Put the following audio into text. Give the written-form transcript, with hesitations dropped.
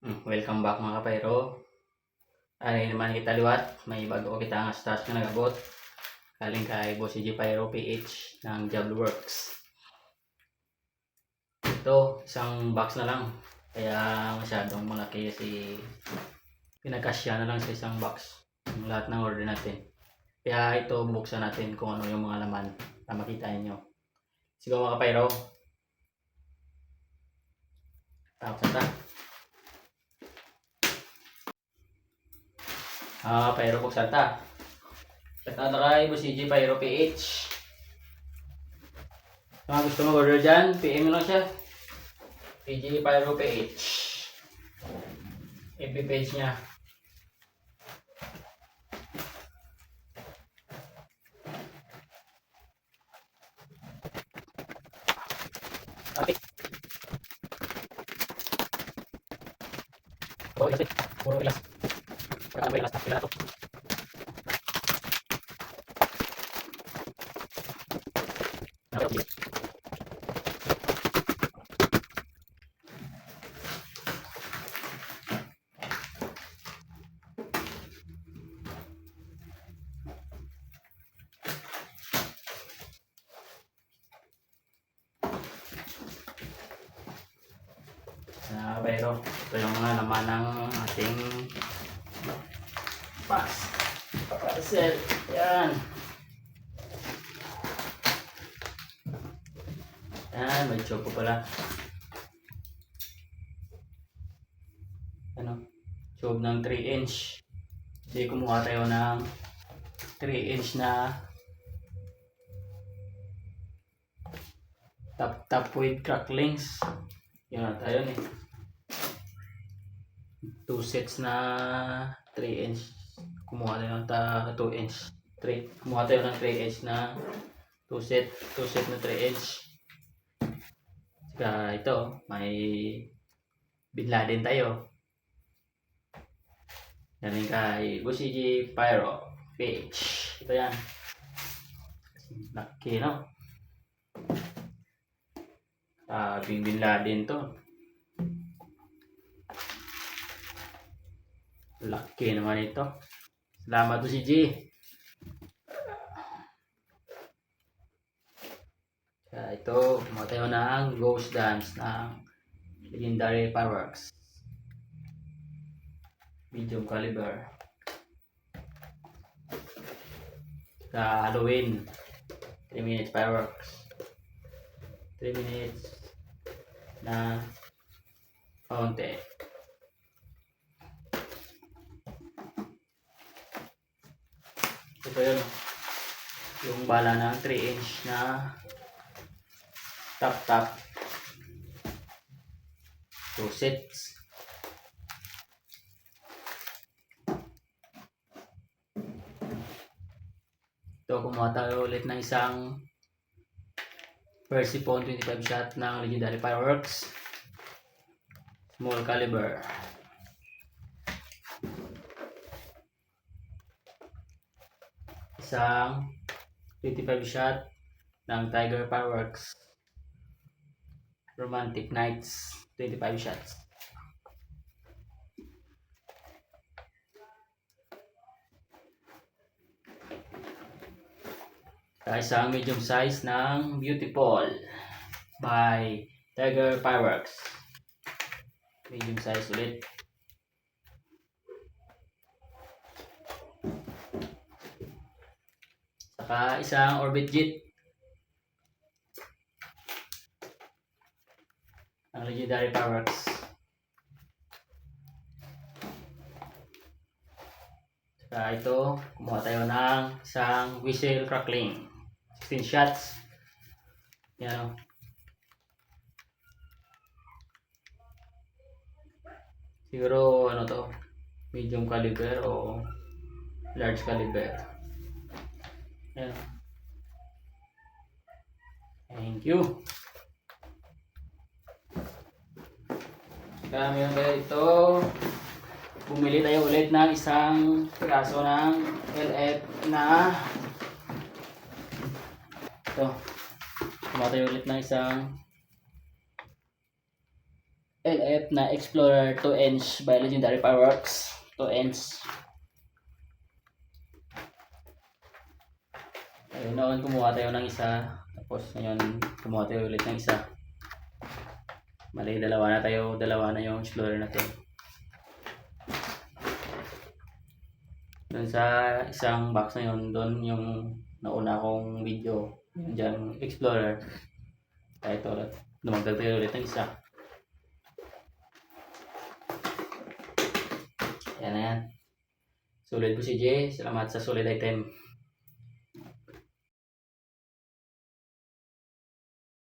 Welcome back mga kapayro. Ay naman kita liwat, may bago kita nga stash na nagabot. Galing kay Boss CJ Pyro PH ng Jablworks. Ito, isang box na lang. Kaya masyadong malaki kasi pinagkasya na lang sa isang box yung lahat ng order natin. Kaya ito, bubuksan natin kung ano yung mga laman na makita niyo. Sige mga kapayro. Tapos na. Pyro buksan ta. Kata kay Boss CJ Pyro PH. Mga gusto mo order dyan, PM mo lang siya. CJ Pyro PH. FB page niya. Okay. Oh, kasi puro ilas. Pagka may ilas, pila to. Okay. Pero ito yung mga laman ng ating box. Parcel. Yan. Yan, may choco pala. Ano? Choco ng 3 inch. Hindi kumuha tayo ng 3 inch na top with cracklings. Yun na tayo eh. 2 sets na 3 inch. Kumuha tayo ng 2 inch. Kumuha tayo ng 3 inch na 2 set na 3 inch. Saka ito, may Bin Laden tayo. Galing kay Boss CJ Pyro PH. Ito yan. Laki no? Bin Laden to. Laki naman ito. Salamat to CJ. Ito, kumuha tayo ng Ghost Dance ng Legendary Fireworks. Medium caliber. Halloween 3 minutes fireworks. 3 minutes na fountain. Ito yun. Yung bala ng 3 inch na top 2 sets. Ito, kumuha tayo ulit ng isang Persephone 25 shot ng Legendary Fireworks. Small caliber. Isang 25 shot ng Tiger Fireworks. Romantic Nights 25 shots. Isang medium size ng Beautiful by Tiger Fireworks. Medium size ulit. Saka isang Orbit Jet. Ang Legendary Fireworks. Saka ito, kumuha tayo ng isang Whistle Crackling. 16 shots. Yan o. Siguro ano to, medium caliber o large caliber. Yan. Thank you. Kaya meron tayo ito. Bumili tayo ulit ng isang piraso ng LF na ito. Kumuha tayo ulit ng isang LF na Explorer 2-inch by Legendary Fireworks. 2-inch. Ayun, noon kumuha tayo ng isa. Tapos ngayon kumuha tayo ulit ng isa. Mali, dalawa na yung Explorer natin. Doon sa isang box na yun, doon yung nauna kong video. Yun dyan, Explorer. Kaya ito, dumagdag tayo ulit ng isa. Yan na yan. Sulit po si Jay. Salamat sa solid item.